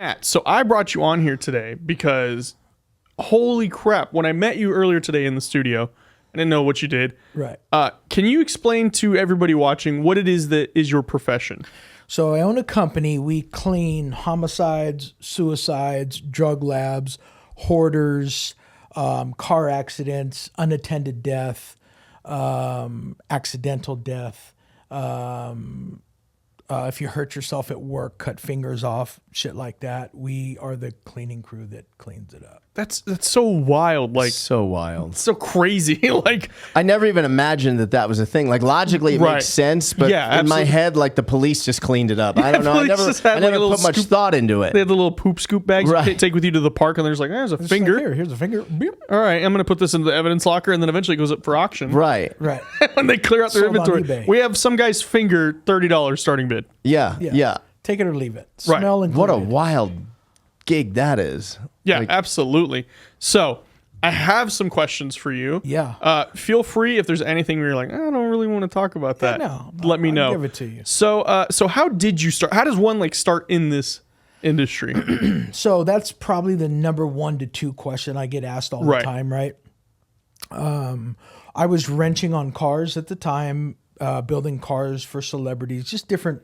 Matt, so I brought you on here today because holy crap, when I met you earlier today in the studio, I didn't know what you did. Right. Can you explain to everybody watching what it is that is your profession? So I own a company. We clean homicides, suicides, drug labs, hoarders, car accidents, unattended death, accidental death. If you hurt yourself at work, cut fingers off, shit like that. We are the cleaning crew that cleans it up. That's so wild, like So wild. so crazy. Like I never even imagined that was a thing. Like logically it Right. makes sense, but Yeah, in my absolutely. head, like the police just cleaned it up. I don't know. I police never, just had, I like, never a little put much scoop- thought into it. they had the little poop scoop bags Right. you take with you to the park, and there's like, there's a Just finger. like, here's a finger. Beep. All right, I'm gonna put this into the evidence locker, and then eventually it goes up for auction. Right. Right. When they clear out their Sold on inventory, eBay. we have some guy's finger $30 starting bid. Yeah. Yeah. Take it or leave it. Right. Smell included. What a wild gig that is. Yeah, Like, absolutely. So I have some questions for you. Yeah. Feel free if there's anything where you're like, I don't really want to talk about that. no, let me I'll know. give it to you. So, so how did you start? How does one like start in this industry? So that's probably the number 1 to 2 question I get asked all Right. the time, right? I was wrenching on cars at the time, building cars for celebrities, just different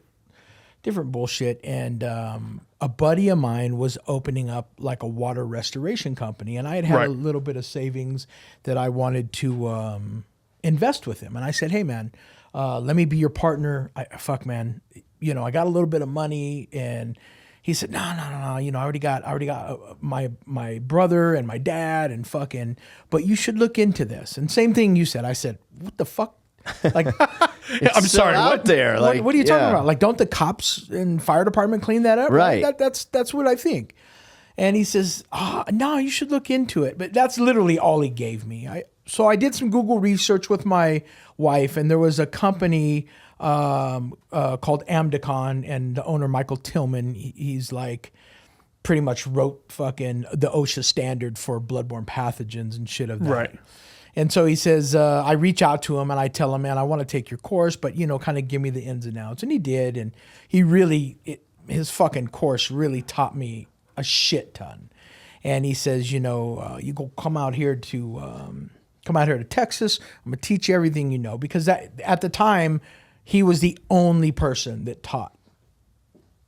bullshit. And a buddy of mine was opening up like a water restoration company, and I had Right. a little bit of savings that I wanted to invest with him. And I said, "Hey, man, let me be your partner." Fuck, man, I got a little bit of money, and he said, "No. I already got my brother and my dad and fucking. But you should look into this." And same thing you said. I said, "What the fuck?" Like, I'm so sorry. out What? there. Like, what are you talking yeah. about? Like, don't the cops and fire department clean that up? Right. That's what I think. And he says, no, you should look into it. But that's literally all he gave me. So I did some Google research with my wife, and there was a company called Amdicon, and the owner, Michael Tillman, he's like pretty much wrote fucking the OSHA standard for bloodborne pathogens and shit of that. Right. And so he says, I reach out to him and I tell him, man, I want to take your course, but, kind of give me the ins and outs. And he did. And he really, his fucking course really taught me a shit ton. And he says, you go come out here to Texas. I'm going to teach you everything you know. Because at the time, he was the only person that taught.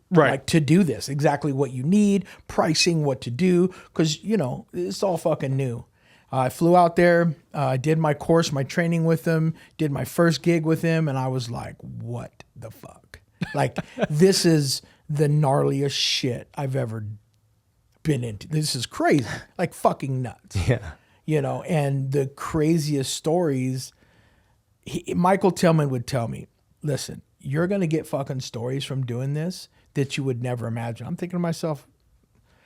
Right. Like to do this, exactly what you need, pricing, what to do. Because, it's all fucking new. I flew out there, did my course, my training with him, did my first gig with him, and I was like, what the fuck? Like, this is the gnarliest shit I've ever been into. This is crazy, like fucking nuts. Yeah. And the craziest stories, Michael Tillman would tell me, listen, you're going to get fucking stories from doing this that you would never imagine. I'm thinking to myself,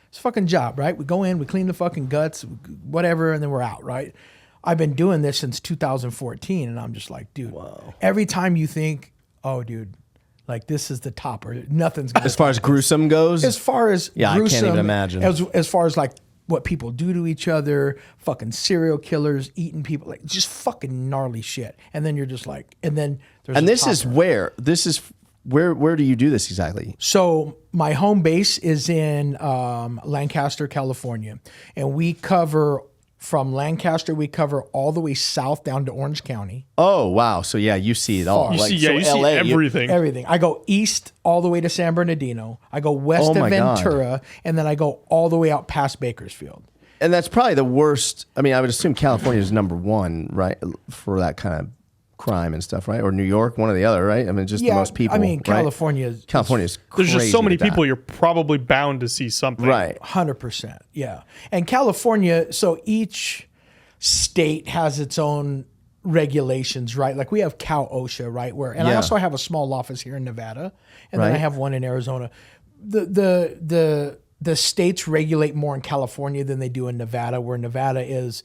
it's a fucking job, right? We go in, we clean the fucking guts, whatever, and then we're out, right? I've been doing this since 2014, and I'm just like, dude, every time you think, oh, dude, like this is the topper, nothing's gonna As far as gruesome goes, as far as Yeah, I can't gruesome, even imagine. As far as like what people do to each other, fucking serial killers eating people, like just fucking gnarly shit. And then you're just like, and then there's and a this is topper. where do you do this exactly? So my home base is in Lancaster, California, and we cover from Lancaster. We cover all the way south down to Orange County. Oh wow! So yeah, you see it all. You you see LA, everything. Everything. I go east all the way to San Bernardino. I go west Oh to my God. Ventura, and then I go all the way out past Bakersfield. and that's probably the worst. I mean, I would assume California is number one, right, for that kind of crime and stuff, right? Or New York, one or the other, right? I mean, just the most people. I mean, right? California's California's There's just so crazy many with that. people. You're probably bound to see something. right? 100%. Yeah. And California, so each state has its own regulations, right? Like we have Cal OSHA, right? And I Yeah. also have a small office here in Nevada, and then I Right. have one in Arizona. The states regulate more in California than they do in Nevada, where Nevada is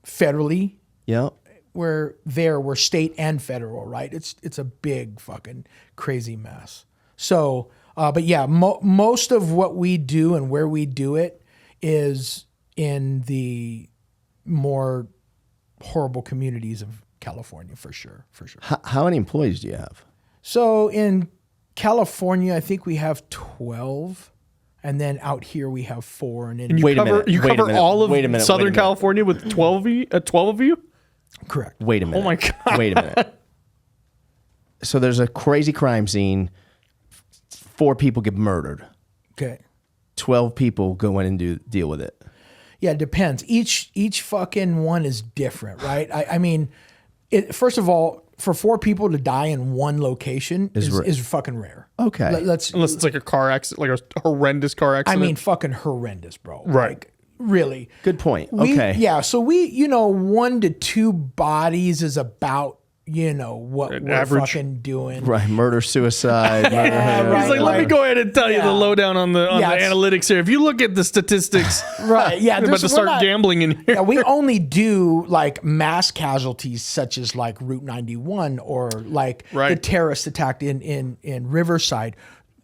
federally, Yeah. we're state and federal, right? It's a big fucking crazy mess. So, but yeah, most of what we do and where we do it is in the more horrible communities of California, for sure. How many employees do you have? So in California, I think we have 12, and then out here we have 4. And then You Wait a cover, minute, You wait a cover minute, all of wait a minute, wait a Southern minute. California with 12 of you? correct. Wait a minute. Oh my God. Wait a minute. So there's a crazy crime scene. 4 people get murdered. Okay. 12 people go in and deal with it. Yeah, it depends. Each fucking one is different, right? I mean, first of all, for 4 people to die in one location is fucking rare. Okay. Let's. Unless it's like a car accident, like a horrendous car I accident. mean, fucking horrendous, bro. Right. Like, really. Good point. We- Okay. Yeah. So 1 to 2 bodies is about what we're average. fucking doing. Right. Murder, suicide. Yeah, murder, right. He's like, let me go ahead and tell you the Yeah. lowdown on the Yeah, it's- analytics here. If you look at the statistics, Right. Yeah. I'm about to we're start not- gambling in here. Yeah, we only do like mass casualties such as like Route 91 or like the Right. terrorist attack in Riverside.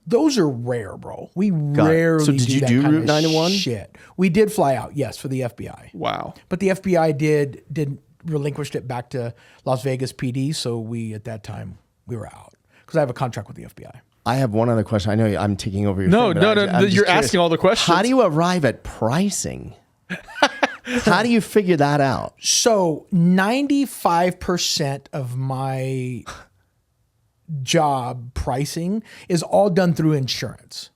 Those are rare, bro. We it. rarely So did do you that do kind Route of 91? shit. We did fly out, yes, for the FBI. Wow. But the FBI did relinquished it back to Las Vegas PD, so we at that time we were out because I have a contract with the FBI. I have one other question. I know I'm taking over your No, thing, but no, I'm just you're curious. asking all the questions. How do you arrive at pricing? How do you figure that out? So 95% of my job pricing is all done through insurance.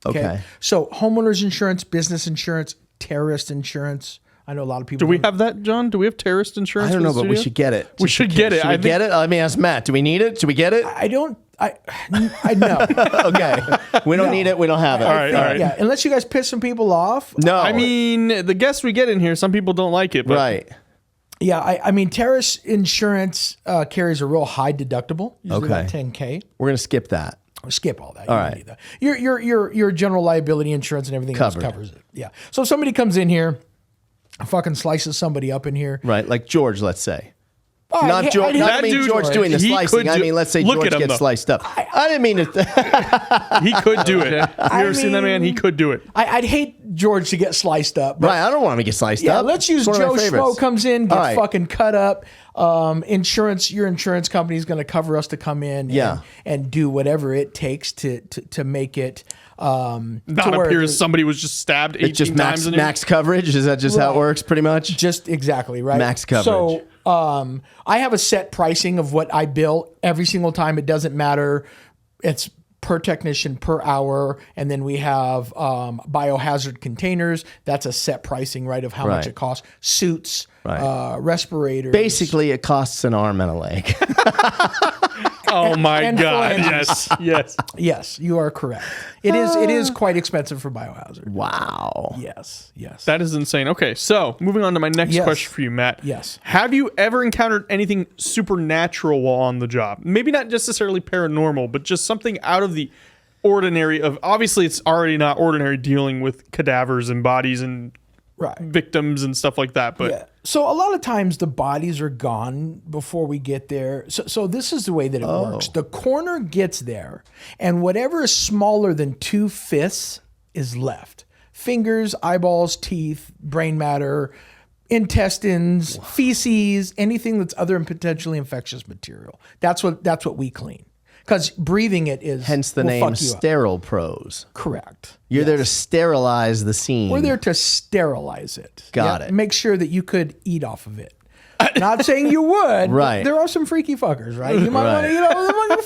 Okay. So homeowners insurance, business insurance, terrorist insurance. I know a lot of people. Do we have that, John? Do we have terrorist insurance? I don't for know, the but we studio? should get it. We should get it. Should I we think- get it? Let me ask Matt. Do we need it? Should we get it? I don't. I know. Okay. We don't need it. We don't have it. All right, all right. Yeah, unless you guys piss some people off. No. I mean, the guests we get in here, some people don't like it. But right. Yeah, I mean, terrorist insurance carries a real high deductible, usually about Okay. $10K. We're going to skip that. Skip all that. All You don't right. need that. Your general liability insurance and everything Covered. else covers it. Yeah. So if somebody comes in here, fucking slices somebody up in here. Right. Like George, let's say. Oh, Not I'd George. hate- Not I That mean dude, George doing the he slicing. could I do- mean, let's say look George at him, gets though. sliced up. I didn't mean to. he could do it. You ever seen that man? He mean- could do it. I'd hate George to get sliced up. But Right. I don't want him to get sliced yeah, up. let's use It's one of Joe my Schmo favorites. comes in, gets All right. fucking cut up. Your insurance company is going to cover us to come in Yeah. and do whatever it takes to make it Not to where appear as somebody was just stabbed 18 It's just max times in here. max coverage. Is that just how it Right. works? Pretty much. just exactly right. Max coverage. So I have a set pricing of what I bill every single time. It doesn't matter. It's per technician per hour, and then we have biohazard containers. That's a set pricing, right, of how much Right. it costs. Suits, Right. respirators. Basically, it costs an arm and a leg. Oh my and God! phalanges. Yes, yes. Yes, you are correct. It is quite expensive for biohazard. Wow. Yes, yes. That is insane. Okay, so moving on to my next Yes. question for you, Matt. Yes. Have you ever encountered anything supernatural while on the job? Maybe not necessarily paranormal, but just something out of the ordinary. Of obviously, it's already not ordinary dealing with cadavers and bodies and Right. victims and stuff like that. But Yeah. So a lot of times the bodies are gone before we get there. So this is the way that it works. The coroner gets there, and whatever is smaller than 2 fists is left. Fingers, eyeballs, teeth, brain matter, intestines, feces, anything that's other and potentially infectious material. That's what we clean. Because breathing it is Hence the will name fuck you up. Sterile Pros. Correct. You're there to sterilize the scene. We're there to sterilize it. Got it. Make sure that you could eat off of it. Not saying you would. but Right. There are some freaky fuckers, right? You might want Right. to eat off the fucking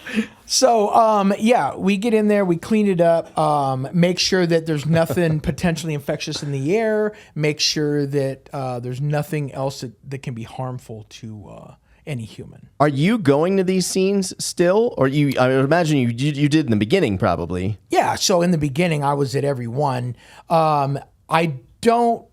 floor. So, yeah, we get in there, we clean it up, make sure that there's nothing potentially infectious in the air, make sure that there's nothing else that can be harmful to any human. Are you going to these scenes still, or you? I would imagine you did in the beginning, probably. Yeah, so in the beginning, I was at every one. I don't.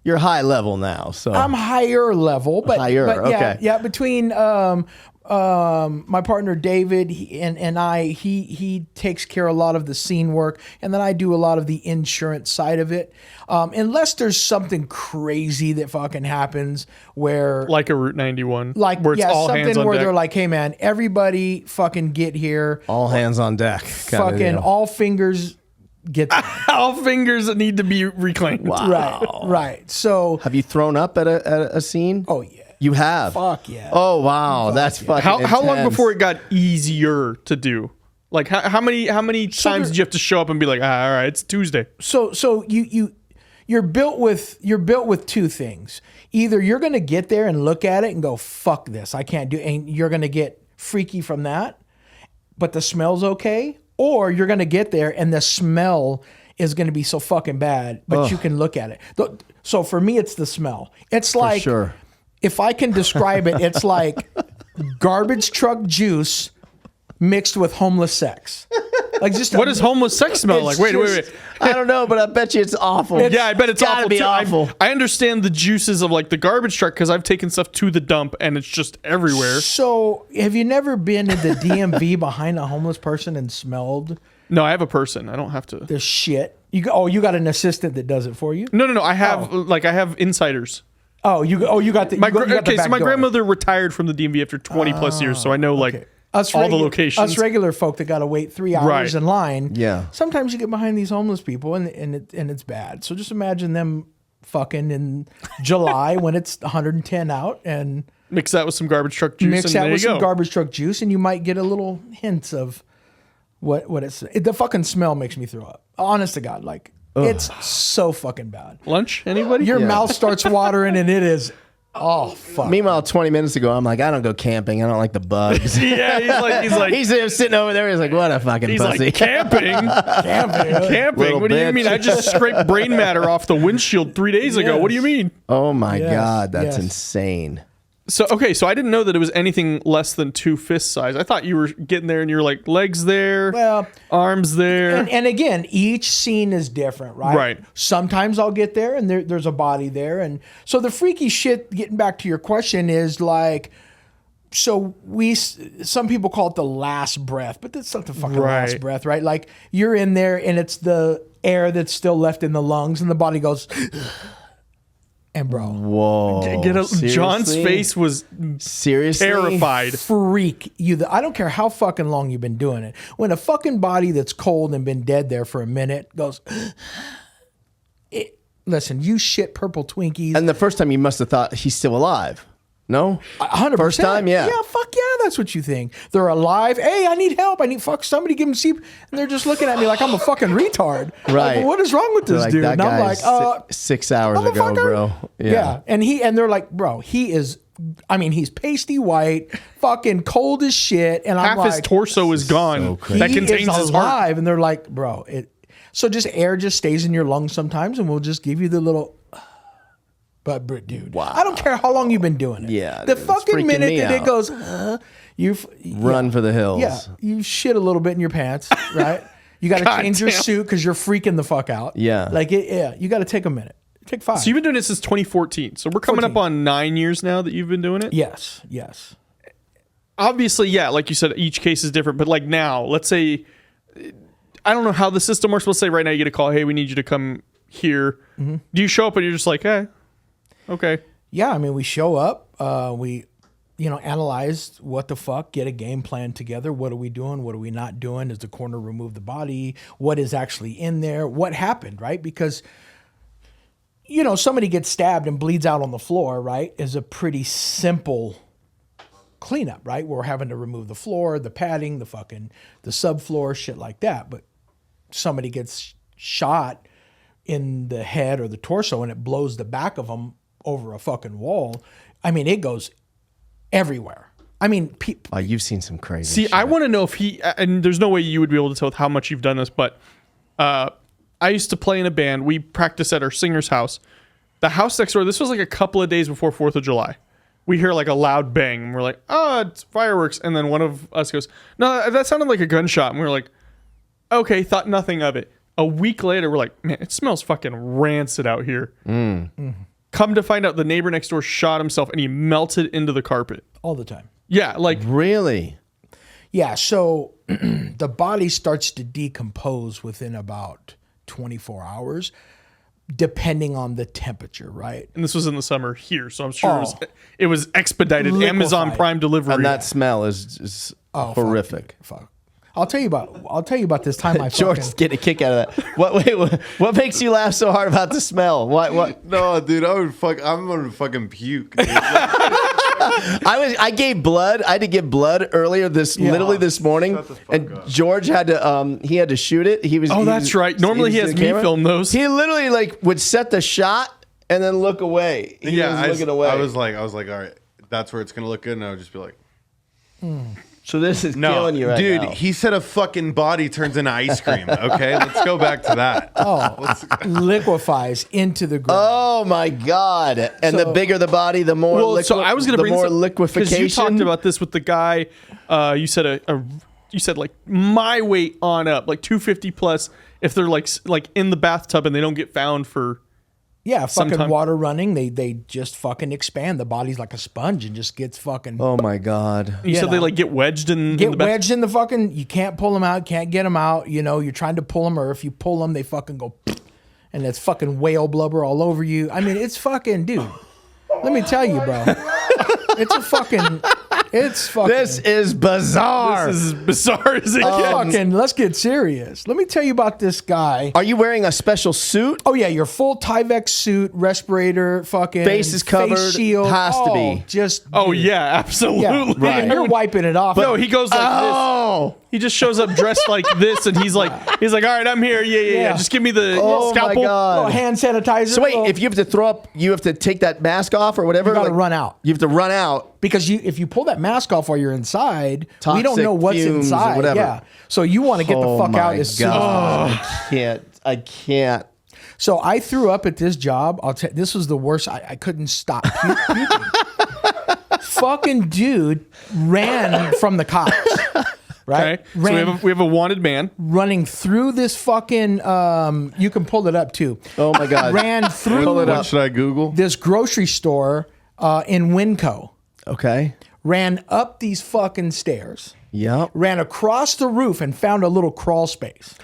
You're high level now, so I'm higher level, but Higher, but yeah, okay. yeah. Between my partner David and I, he takes care of a lot of the scene work, and then I do a lot of the insurance side of it. Unless there's something crazy that fucking happens where like a Route 91, like where it's all hands something on where deck. they're like, hey man, everybody fucking get here, all hands on deck. kinda fucking deal. all fingers get there. all fingers that need to be reclaimed. right. So Have you thrown up at a scene? oh yeah, You have. fuck yeah. Oh wow, that's fucking. How long intense. before it got easier to do? Like how many times did you have to show up and be like, all right, it's Tuesday? So you're built with two things. Either you're going to get there and look at it and go, fuck this, I can't do, and you're going to get freaky from that, but the smell's okay, or you're going to get there and the smell is going to be so fucking bad, but you can look at it. So for me, it's the smell. It's like, sure. if I can describe it, it's like garbage truck juice mixed with homeless sex. Like just What does homeless sex smell like? Wait. I don't know, but I bet you it's awful. Yeah, I bet it's gotta awful be too. awful. I understand the juices of like the garbage truck because I've taken stuff to the dump and it's just everywhere. So have you never been in the DMV behind a homeless person and smelled No, I have a person. I don't have to. the shit? You got an assistant that does it for you? No. I have insiders. You got the My you got the back door. grandmother retired from the DMV after 20 plus years, so I know like all the locations. Us regular folk that got to wait 3 hours Right. in line. Yeah. Sometimes you get behind these homeless people and it's bad. So just imagine them fucking in July when it's 110 out and Mix that with some garbage truck juice, mix and that there with you some go. garbage truck juice and you might get a little hints of what the fucking smell makes me throw up. Honest to God, like it's so fucking bad. Lunch? Anybody? Your mouth starts watering and it is fuck. Meanwhile, 20 minutes ago, I'm like, I don't go camping. I don't like the bugs. Yeah, he's like He's there sitting over there. He's like, what a fucking he's pussy. like camping. Camping. Little What do you bitch. mean? I just scraped brain matter off the windshield 3 days ago. What do you mean? Oh my Yes, God, that's yes. insane. So I didn't know that it was anything less than 2 fist size. I thought you were getting there and you're like legs there, Well, arms there. and again, each scene is different, right? Right. Sometimes I'll get there and there's a body there. And so the freaky shit, getting back to your question, is like, so some people call it the last breath, but that's not the fucking last Right. breath, right? Like you're in there and it's the air that's still left in the lungs and the body goes, and bro, Whoa. John's Seriously? face was Seriously? terrified. freak you. I don't care how fucking long you've been doing it. When a fucking body that's cold and been dead there for a minute goes, listen, you shit purple Twinkies. And the first time you must have thought he's still alive. No? 100%. First time, yeah. Yeah, fuck yeah, that's what you think. They're alive. Hey, I need help. Somebody give them CPR. And they're just looking at me like I'm a fucking retard. Right. Like, what is wrong with this Like, dude? that And I'm like, guy's 6 hours ago, motherfucker. bro. Yeah. And they're like, bro, he is, he's pasty white, fucking cold as shit. And I'm Half like, his torso is gone. crazy. That he contains is his heart. alive. And they're like, bro, so just air just stays in your lungs sometimes and we'll just give you the little, but dude, Wow. I don't care how long you've been doing it. Yeah, The dude, it's fucking freaking minute me that it out. goes, Run for the hills. yeah, you shit a little bit in your pants, right? You got to God change your damn. suit because you're freaking the fuck out. Yeah. You got to take a minute. Take 5. So you've been doing it since 2014. So we're coming up 14. on 9 years now that you've been doing it. Yes. Obviously, yeah, like you said, each case is different. But like now, let's say, I don't know how the system works. Let's say right now you get a call. Hey, we need you to come here. Mm-hmm. Do you show up and you're just like, hey, okay. Yeah, we show up, we analyze what the fuck, get a game plan together. What are we doing? What are we not doing? Does the coroner remove the body? What is actually in there? What happened, right? Because, somebody gets stabbed and bleeds out on the floor, right, is a pretty simple cleanup, right? We're having to remove the floor, the padding, the subfloor, shit like that. But somebody gets shot in the head or the torso and it blows the back of them over a fucking wall. It goes everywhere. Oh, you've seen some crazy See, shit. I want to know if and there's no way you would be able to tell with how much you've done this, but I used to play in a band. We practiced at our singer's house. The house next door, this was like a couple of days before 4th of July. We hear like a loud bang and we're like, oh, it's fireworks. And then one of us goes, no, that sounded like a gunshot. And we were like, okay, thought nothing of it. A week later, we're like, man, it smells fucking rancid out here. Come to find out the neighbor next door shot himself and he melted into the carpet. All the time. Yeah, like Really? Yeah, so the body starts to decompose within about 24 hours, depending on the temperature, right? and this was in the summer here, so I'm sure it was expedited Amazon Liquefied. Prime delivery. And that smell is horrific. Fuck. I'll tell you about this time I George's getting a kick out of that. What makes you laugh so hard about the smell? What? No, dude, I'm gonna fucking puke. Dude. I gave blood. I had to give blood earlier literally this morning, Shut the fuck and up. George had to shoot it. He was. Oh, that's right. Normally he has the me camera. film those. He literally like would set the shot and then look away. He was looking away. I was like, all right, that's where it's gonna look good, and I would just be like, so this is no, killing you right dude. now. He said a fucking body turns into ice cream. Okay, let's go back to that. Liquefies into the ground. Oh my god! And the So- bigger the body, the more Well, so I was going to bring more this up, 'cause liquefaction. you talked about this with the guy. You said you said like my weight on up, like 250 plus. If they're like in the bathtub and they don't get found for Yeah, fucking sometime- water running. They just fucking expand. The body's like a sponge and just gets fucking. Oh my god! you said know. they like get wedged in Get the bath- wedged in the fucking. You can't pull them out. Can't get them out. You know, you're trying to pull them, or if you pull them, they fucking go, and it's fucking whale blubber all over you. I mean, it's fucking, dude. Let me tell you, bro. It's a fucking. It's fucking. This is bizarre. This is as bizarre as it gets. fucking. Let's get serious. Let me tell you about this guy. Are you wearing a special suit? Oh yeah, your full Tyvek suit, respirator, fucking Face is covered, face shield. has to be. Just Oh yeah, absolutely. yeah. Right. You're wiping it off. No, he goes like this. Oh, He just shows up dressed like this, and he's like, all right, I'm here. Yeah. Yeah. Just give me the oh my scalpel. god! little hand sanitizer. So wait, little- if you have to throw up, you have to take that mask off or whatever. You gotta run out. You have to run out. because if you pull that mask off while you're inside, we don't Toxic know what's fumes or inside. whatever. Yeah. So you want to get the Oh fuck out my as soon as possible. God. I can't. So I threw up at this job. This was the worst. I couldn't stop puking. Fucking dude ran from the cops. Right? Okay, so we have a wanted man. Running through this fucking you can pull it up too. Oh my god. Ran through Pull it up. What should I Google? this grocery store in Winco. Okay. Ran up these fucking stairs. Yep. Ran across the roof and found a little crawl space.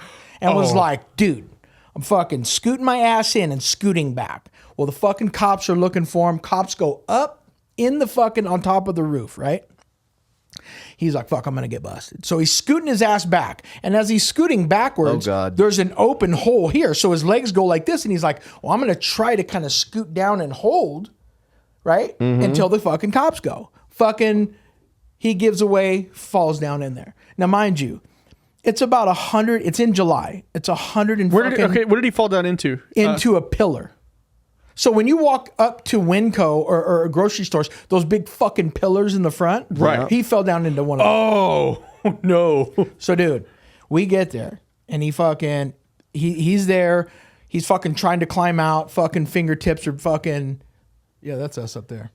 And was like, dude, I'm fucking scooting my ass in and scooting back. Well, the fucking cops are looking for him. Cops go up in the fucking on top of the roof, right? He's like, fuck, I'm going to get busted. So he's scooting his ass back. And as he's scooting backwards, Oh, God. there's an open hole here. So his legs go like this. And he's like, well, I'm going to try to kind of scoot down and hold, right? Until the fucking cops go. Fucking, he gives away, falls down in there. Now, mind you, it's about 100. It's in July. It's 100 and What fucking did he fall down into? into a pillar. So when you walk up to Winco or grocery stores, those big fucking pillars in the front, Right. He fell down into one of them. Oh no! So, dude, we get there and he's there. He's fucking trying to climb out. Fucking fingertips are fucking. Yeah, that's us up there.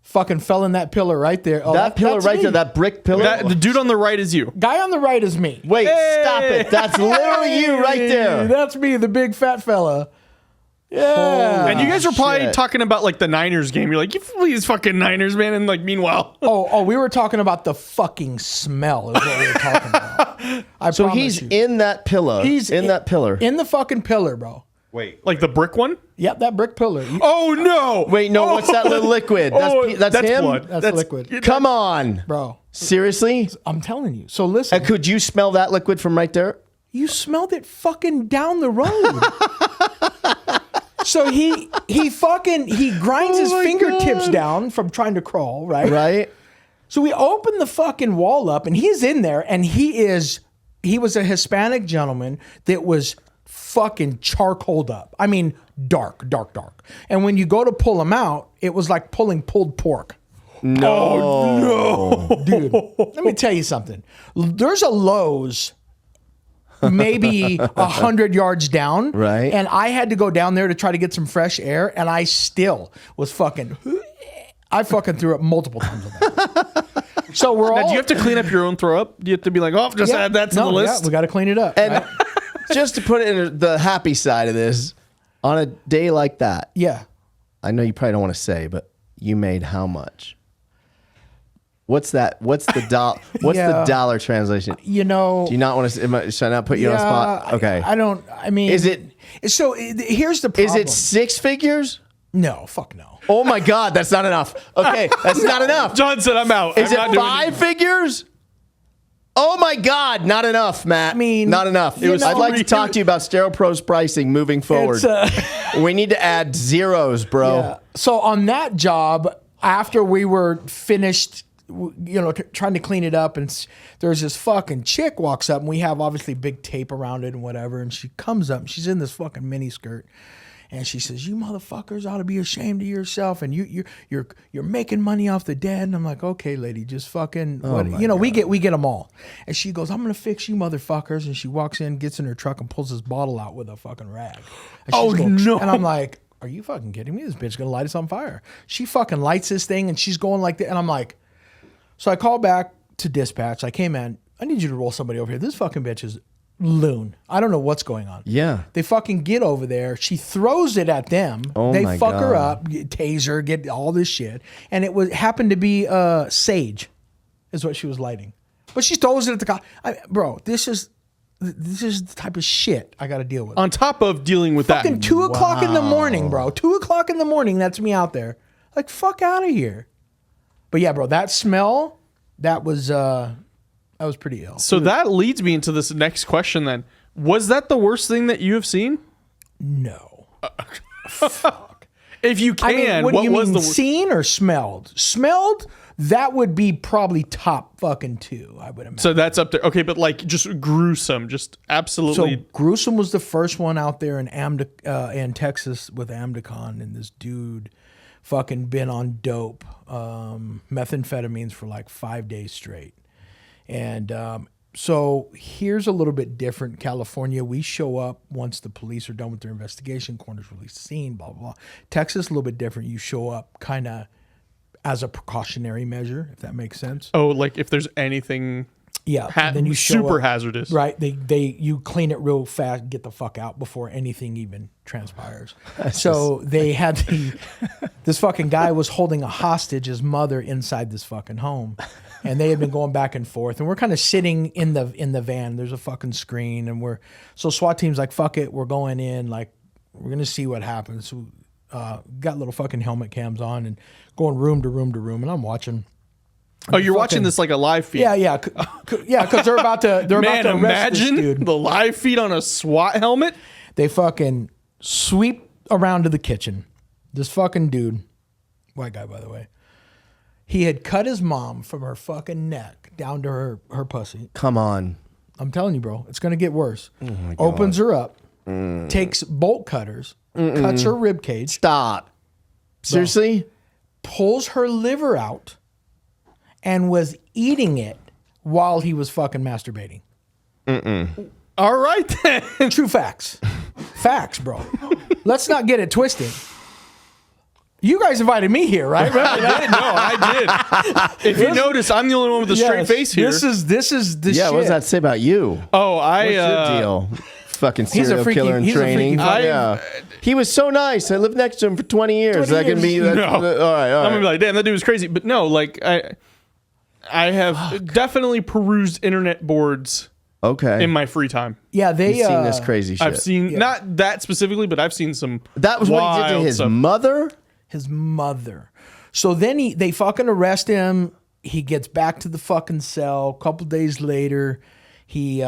Fucking fell in that pillar right there. Oh, That pillar that's right me. there, that brick pillar. The dude on the right is you. Guy on the right is me. Wait, stop it. That's literally you right Hey, there. That's me, the big fat fella. Yeah. And you guys were probably shit. talking about like the Niners game. You're like, you please fucking Niners, man. And like, meanwhile, Oh, we were talking about the fucking smell is what we were talking about. So he's in that pillar. He's in that pillar. In the fucking pillar, bro. Wait, like the brick one. Yep, that brick pillar. Oh no! Wait, no, what's that little liquid? That's him? blood. That's liquid. Come on. Bro, Seriously? I'm telling you. So listen, Could you smell that liquid from right there? you smelled it fucking down the road. So he grinds his my fingertips God. down from trying to crawl, right? Right? So we open the fucking wall up and he's in there and he was a Hispanic gentleman that was fucking charcoaled up. I mean, dark. And when you go to pull him out, it was like pulling pulled pork. No. Dude, let me tell you something. There's a Lowe's maybe 100 yards down. Right. And I had to go down there to try to get some fresh air and I still was I fucking threw up multiple times on that. So we're all. Now, do you have to clean up your own throw up? Do you have to be like, oh, just add that to the list? Yeah, we got to clean it up. And right? just to put it in the happy side of this, on a day like that, Yeah. I know you probably don't want to say, but you made how much? What's that? What's the dollar? What's Yeah. the dollar translation? You know. Do you not want to? Should I not put you on the spot? Okay. I don't. I mean, Is it- So here's the problem. Is it six figures? No, fuck no. Oh my God, that's not enough. Okay, that's not enough. John said, I'm out. Is I'm not it doing five figures? Oh my God, not enough, Matt. I mean, not enough. you know- I'd like to talk to you about SteroPro's pricing moving forward. It's, We need to add zeros, bro. yeah. So on that job, after we were finished, trying to clean it up, and there's this fucking chick walks up, and we have obviously big tape around it and whatever, and she comes up, and she's in this fucking mini skirt. And she says, "You motherfuckers ought to be ashamed of yourself, and you're making money off the dead." And I'm like, "Okay, lady, just fucking we get them all." And she goes, "I'm gonna fix you motherfuckers." And she walks in, gets in her truck, and pulls this bottle out with a fucking rag. And no! And I'm like, "Are you fucking kidding me? This bitch is gonna light us on fire." She fucking lights this thing, and she's going like that. And I'm like, so I call back to dispatch. Like, "Hey man, I need you to roll somebody over here. This fucking bitch is loon. I don't know what's going on." Yeah. They fucking get over there. She throws it at them. They my fuck her God. up, taser, get all this shit. And it happened to be sage is what she was lighting. But she throws it at the cop. Bro, this is the type of shit I got to deal with. On top of dealing with Fucking that, 2 o'clock in the morning, bro. 2 o'clock in the morning, that's me out there. Like, fuck out of here. But yeah, bro, that smell, that was pretty ill. so that leads me into this next question. Then, was that the worst thing that you have seen? No. If you can, what do you was mean, the seen or smelled? Smelled, that would be probably top fucking 2, I would imagine. So that's up there. Okay, but like just gruesome, just absolutely. So gruesome was the first one out there in in Texas with Amdicon, and this dude fucking been on dope, methamphetamines for like 5 days straight. And so here's a little bit different. California, we show up once the police are done with their investigation, coroner's release the scene, blah, blah, blah. Texas, a little bit different. You show up kind of as a precautionary measure, if that makes sense. Oh, like if there's anything Yeah. Then you show super up, hazardous. Right. You clean it real fast, get the fuck out before anything even transpires. So they had this fucking guy was holding a hostage, his mother, inside this fucking home. And they had been going back and forth, and we're kind of sitting in the van. There's a fucking screen, and so SWAT team's like, "Fuck it, we're going in. Like, we're gonna see what happens." So, got little fucking helmet cams on and going room to room to room, and I'm watching. Oh, you're watching this like a live feed. Yeah, because they're about to Man, arrest this imagine dude. the live feed on a SWAT helmet. They fucking sweep around to the kitchen. This fucking dude, white guy by the way, he had cut his mom from her fucking neck down to her pussy. Come on. I'm telling you, bro, it's gonna get worse. Opens her up, takes bolt cutters, cuts her rib cage, Stop. Seriously? pulls her liver out, and was eating it while he was fucking masturbating. All right then. True facts. Facts, bro. Let's not get it twisted. You guys invited me here, right? I did. If you notice, I'm the only one with a straight Yes, face here. This is the Yeah, shit. what does that say about you? Oh, What's your deal? Fucking He's a serial freaky- killer in he's a freaky training. fuck. Yeah. He was so nice. I lived next to him for 20 years. 20 That can be. years. That's, No. all right. I'm gonna be like, damn, that dude was crazy. But no, like I have definitely perused internet boards Okay. in my free time. Yeah, they You've seen this crazy shit. I've seen not that specifically, but I've seen some. That was what he did to wild his stuff. mother? his mother. So then they fucking arrest him. He gets back to the fucking cell. A couple days later, he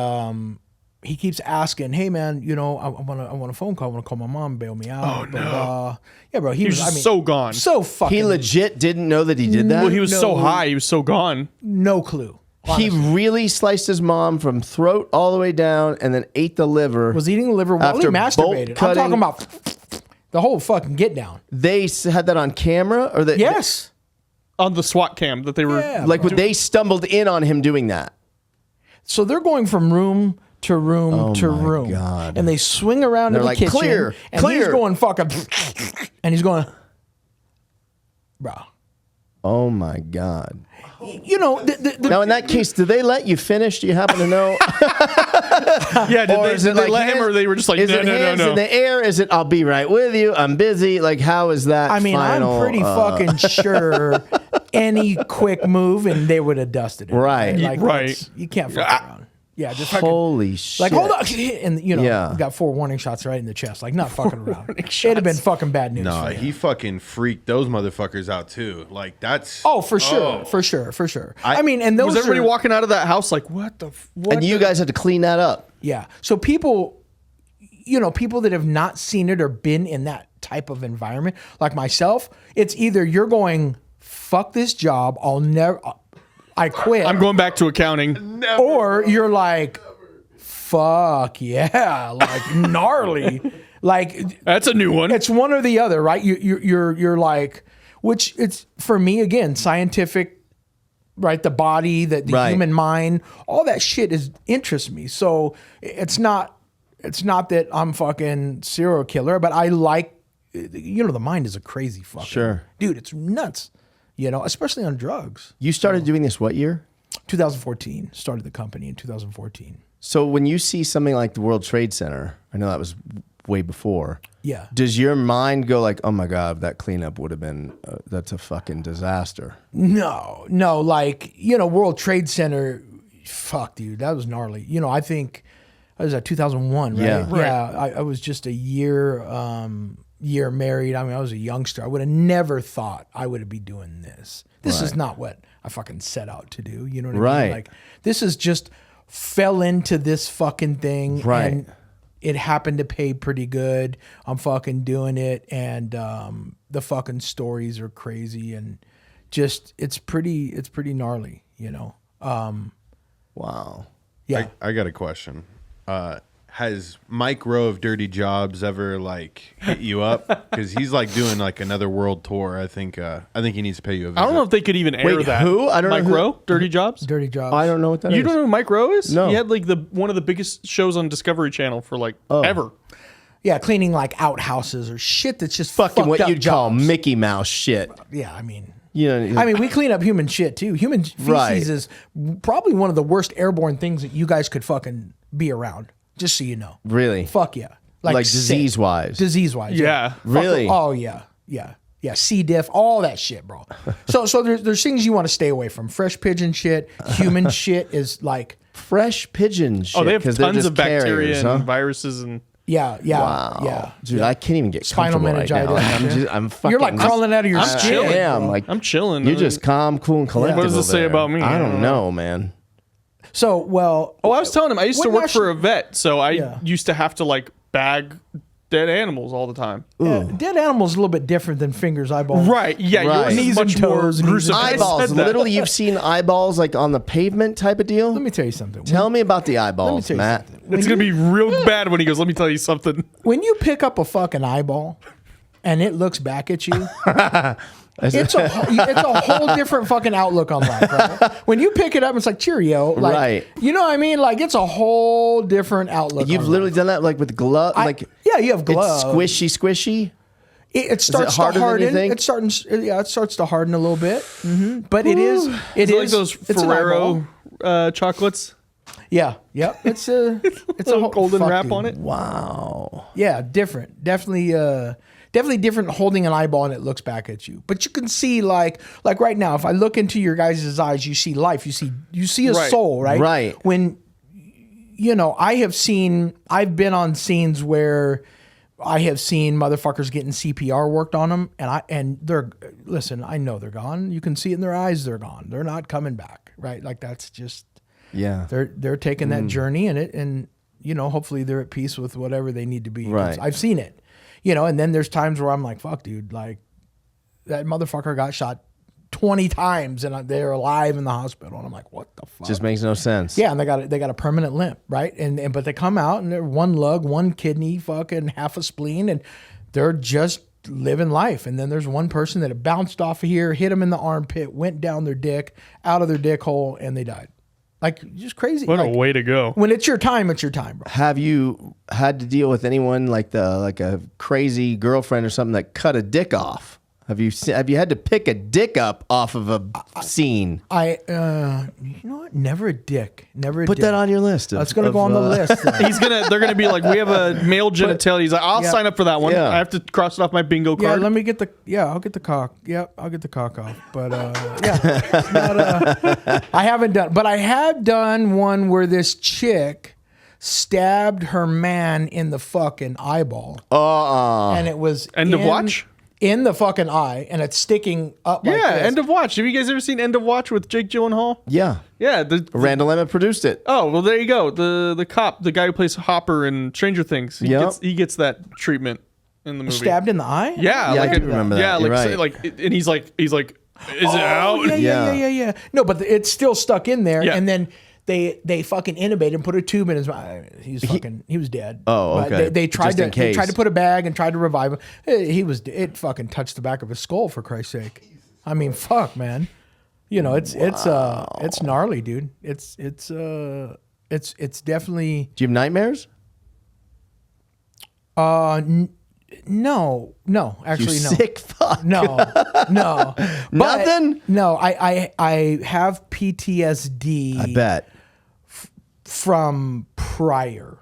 keeps asking, "Hey man, I want a phone call. I want to call my mom, bail me out." Oh, no. Yeah, bro. He He was just so gone. so fucking. He legit didn't know that he did that? Well, he was so No. high, he was so gone. no clue. He really sliced his mom from throat all the way down and then ate the liver. Was eating the liver while he After bolt masturbated. I'm cutting- talking about the whole fucking get down. They had that on camera? Or they, Yes. On the SWAT cam that they were. Yeah. Like, when they stumbled in on him doing that. So they're going from room to room to my room. God. And they swing around to They're the like, kitchen. "Clear, and clear." he's going fucking. And he's going, bro. Oh, my God. The Now, in that case, did they let you finish? Do you happen to know? Yeah, did Or they, is did it they like let him, hands- or they were just like, is no, it no, no, hands no. in the air? Is it, I'll be right with you, I'm busy? Like, how is that I mean, final, I'm pretty fucking sure any quick move and they would have dusted it. Right. Like, Right. You can't fuck around. Yeah, just fucking. Holy shit. Like, hold on. And, Yeah. got 4 warning shots right in the chest. Like, not fucking around. It'd have been fucking bad news. Nah, for him. he fucking freaked those motherfuckers out too. Like that's Oh, for sure. For sure. I mean, and those Was everybody are, walking out of that house like, what the? What And you the- guys had to clean that up. Yeah. So people that have not seen it or been in that type of environment, like myself, it's either you're going, fuck this job. I quit. I'm going back to accounting. Or you're like, fuck yeah, like gnarly. Like That's a new one. it's one or the other, right? You're like, which it's for me again, scientific, right? The body, the Right. human mind, all that shit interests me. So it's not that I'm fucking serial killer, but I like, the mind is a crazy fucking Sure. dude. It's nuts, especially on drugs. You started doing this what year? 2014 started the company in 2014. So when you see something like the World Trade Center, I know that was way before. Yeah. Does your mind go like, oh my God, that cleanup would have been, that's a fucking disaster? No, like, World Trade Center, fuck, dude, that was gnarly. I think, I was at 2001, right? Yeah. Right. Yeah, I was just a year married. I mean, I was a youngster. I would have never thought I would be doing this. This is not what I fucking set out to do. You know what I Right. mean? Like, this is just fell into this fucking thing. Right. And it happened to pay pretty good. I'm fucking doing it. And the fucking stories are crazy. And just, it's pretty gnarly, Wow. Yeah. I got a question. Has Mike Rowe of Dirty Jobs ever hit you up? Because he's doing another world tour. I think he needs to pay you a visit. I don't know if they could even air Wait, that. who? I don't know Mike who- Rowe, Dirty Jobs. Dirty Jobs. I don't know what that is. You don't know who Mike Rowe is? No. He had one of the biggest shows on Discovery Channel for ever. Yeah, cleaning outhouses or shit that's just Fucking fucked what up you'd call jobs. Mickey Mouse shit. Yeah, I mean, we clean up human shit too. Human feces Right. is probably one of the worst airborne things that you guys could fucking be around. Just so you know. Really? Fuck yeah. Like sick. disease-wise? Disease-wise. Yeah. Fuck Really? it. Oh yeah. Yeah. Yeah. C. diff, all that shit, bro. So there's things you want to stay away from. Fresh pigeon shit, human shit is Fresh pigeon shit. Oh, they have 'cause they're tons just of bacteria carriers, and huh? viruses and yeah. Wow. Yeah. Dude, I can't even get Spinal comfortable right now. meningitis. I'm fucking. You're crawling out of your I'm skin. chilling. Yeah, I'm chilling. You're just calm, cool, and collected. What does it over say there. about me? I don't know, man. So, well. Oh, I was telling him I used to What work for a vet, so I Yeah. used to have to bag dead animals all the time. Dead animals a little bit different than fingers, eyeballs. Right? Yeah, Right. yours is Knees and much more toes, knees gruesome. and I Eyeballs. said that. Literally, you've seen eyeballs on the pavement type of deal. Let me tell you something. Tell me about the eyeballs, tell you Matt. something. It's gonna be real bad when he goes. Let me tell you something. When you pick up a fucking eyeball and it looks back at you, it's a whole different fucking outlook on life. Right? When you pick it up, it's like Cheerio. Right. You know what I mean? It's a whole different outlook. You've on literally life. done that with gloves. Yeah, you have gloves. It's squishy. It starts to harder than you harden. think? It starts to harden a little bit. But it is. It Is it is like those it's an eyeball. Ferrero chocolates? Yeah. Yep. It's a whole golden fuck, wrap dude. on it. Wow. Yeah, different. Definitely different holding an eyeball and it looks back at you. But you can see like right now, if I look into your guys' eyes, you see life. You see a Right. soul, right? Right. When I've been on scenes where I have seen motherfuckers getting CPR worked on them and they're listen, I know they're gone. You can see it in their eyes, they're gone. They're not coming back, right? That's just Yeah. they're taking that journey and hopefully they're at peace with whatever they need to be. 'Cause Right. I've seen it, and then there's times where I'm like, fuck, dude, that motherfucker got shot 20 times and they're alive in the hospital. And I'm like, what the fuck? Just makes no sense. Yeah. And they got a permanent limp. Right. But they come out and they're one lung, one kidney, fucking half a spleen. And they're just living life. And then there's one person that bounced off of here, hit them in the armpit, went down their dick, out of their dick hole, and they died. Just crazy. What a way to go! When it's your time, it's your time, bro. Have you had to deal with anyone like a crazy girlfriend or something that cut a dick off? Have you had to pick a dick up off of a scene? You know what? Never a dick. Never a Put dick. that on your list. That's going to go on the list. They're gonna be like, we have a male genitalia. He's like, I'll Yeah. sign up for that one. Yeah. I have to cross it off my bingo Yeah, card. let me get I'll get the cock. Yep, I'll get the cock off. But yeah, it's not, I haven't done, but I have done one where this chick stabbed her man in the fucking eyeball, and it was End of Watch? in the fucking eye, and it's sticking up. Like Yeah, this. End of Watch. Have you guys ever seen End of Watch with Jake Gyllenhaal? Yeah. Yeah. Randall Emmett produced it. Oh, well, there you go. The cop, the guy who plays Hopper in Stranger Things. Yep. He gets that treatment in the movie. stabbed in the eye. Yeah, Yeah, like I do remember that. Yeah, You're like right. like, and he's like, Is it out? Yeah. No, but it's still stuck in there, Yeah. and then they fucking intubated and put a tube in his mouth. He was dead. Oh, But okay. They tried Just in case. to put a bag and tried to revive him. It fucking touched the back of his skull, for Christ's sake. I mean, fuck, man. You know, it's gnarly, dude. It's definitely Do you have nightmares? no, actually You no. sick fuck. No. But, Nothing? No, I have PTSD I bet. from prior.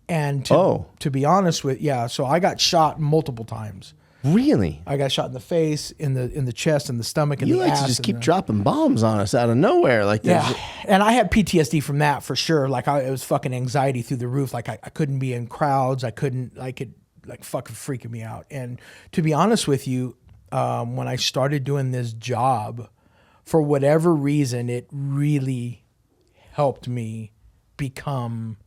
And to be honest with so I got shot multiple times. Really? I got shot in the face, in the chest, in the stomach, in You the like ass. to just and keep the- dropping bombs on us out of nowhere. Like Yeah, there's and I had PTSD from that for sure. Like it was fucking anxiety through the roof. Like I couldn't be in crowds. I couldn't like it like fucking freaking me out. And to be honest with you, when I started doing this job, for whatever reason, it really helped me become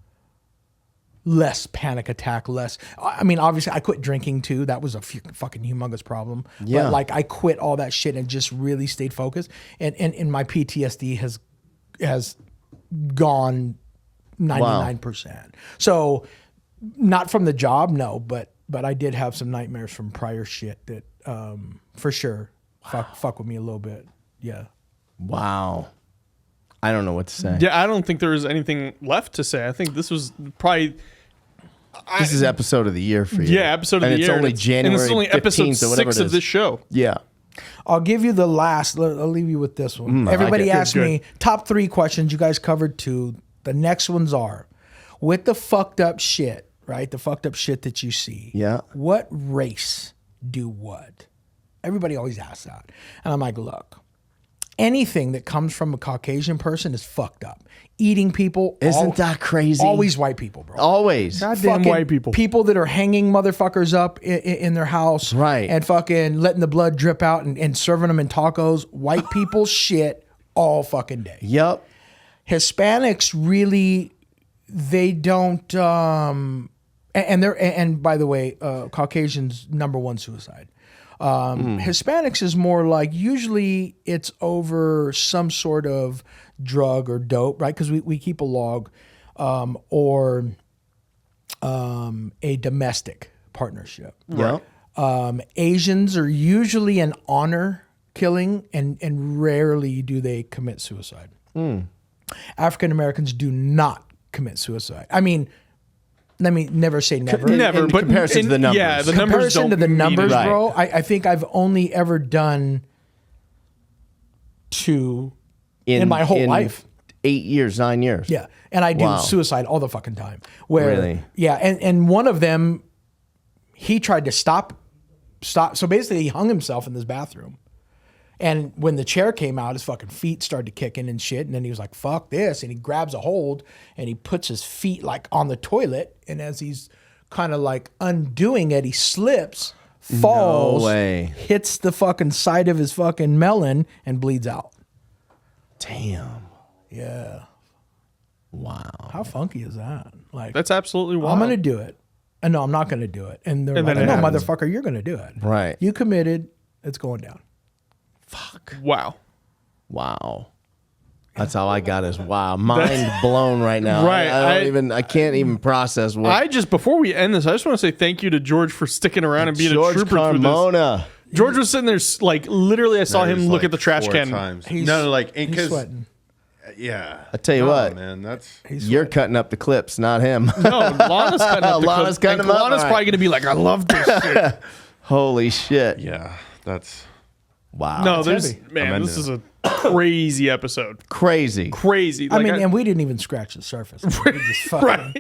less panic attack, less. I mean, obviously, I quit drinking too. That was a fucking humongous problem. Yeah. But like, I quit all that shit and just really stayed focused. And my PTSD has gone 99%. So, not from the job, no, but I did have some nightmares from prior shit that, for sure, fuck with me a little bit. Yeah. wow. I don't know what to say. Yeah, I don't think there was anything left to say. I think this was probably This is episode of the year for you. episode of and the it's year. only and January and it's only episode 15th or whatever 6 it of is. this show. Yeah. I'll give you the last. I'll leave you with this one. I like Everybody it. asked Good, me top 3 questions. You guys covered 2. The next ones are, with the fucked up shit, right? The fucked up shit that you see. Yeah. What race do what? Everybody always asks that, and I'm like, look, anything that comes from a Caucasian person is fucked up. Eating people, Isn't that crazy? Always white people, bro. Always. Goddamn Fucking white people. People that are hanging motherfuckers up in their house. Right. And fucking letting the blood drip out and serving them in tacos. White people shit all fucking day. Yep. Hispanics really, they don't, and by the way, Caucasians, #1 suicide. Hispanics is more like, usually it's over some sort of drug or dope, right? Because we keep a log, or a domestic partnership. Yep. Asians are usually an honor killing, and rarely do they commit suicide. African Americans do not commit suicide. I mean, let me never say never. Never, in but comparison to the numbers. Yeah, the numbers Comparison don't to the mean numbers, it. Right. bro. I think I've only ever done 2 in my whole life. 8 years, 9 years. Yeah, and I do Wow. suicide all the fucking time. Where, Really? Yeah, and one of them, he tried to stop. So basically, he hung himself in this bathroom. And when the chair came out, his fucking feet started kicking and shit. And then he was like, fuck this. And he grabs a hold and he puts his feet like on the toilet. And as he's kind of like undoing it, he slips, falls, way. hits the fucking side of his fucking melon and bleeds out. Damn. Yeah. Wow. How funky is that? Like, That's absolutely wild. I'm going to do it. And no, I'm not going to do it. And they're And like, then it no, happens. motherfucker, you're going to do it. Right. You committed. It's going down. Wow. Wow. That's how I got is wow. Mind blown right now. Right, I can't even process what I just, before we end this, I just want to say thank you to George for sticking around and being George a trooper through this. Carmona. George was sitting there, like, literally, I saw That him is look like at the trash 4 can. times. He's- No, like He's because sweating. yeah. I tell you No, what. man, that's You're cutting up the clips, not him. No, Lana's cutting up the Lana's clip, cutting and them up, Lana's all right. probably going to be like, I love this shit. Holy shit. yeah. That's Wow. No, there's, heavy. man, I'm this into is a crazy episode. Crazy. Crazy. I Like, mean, and we didn't even scratch the surface. We just fucking, right.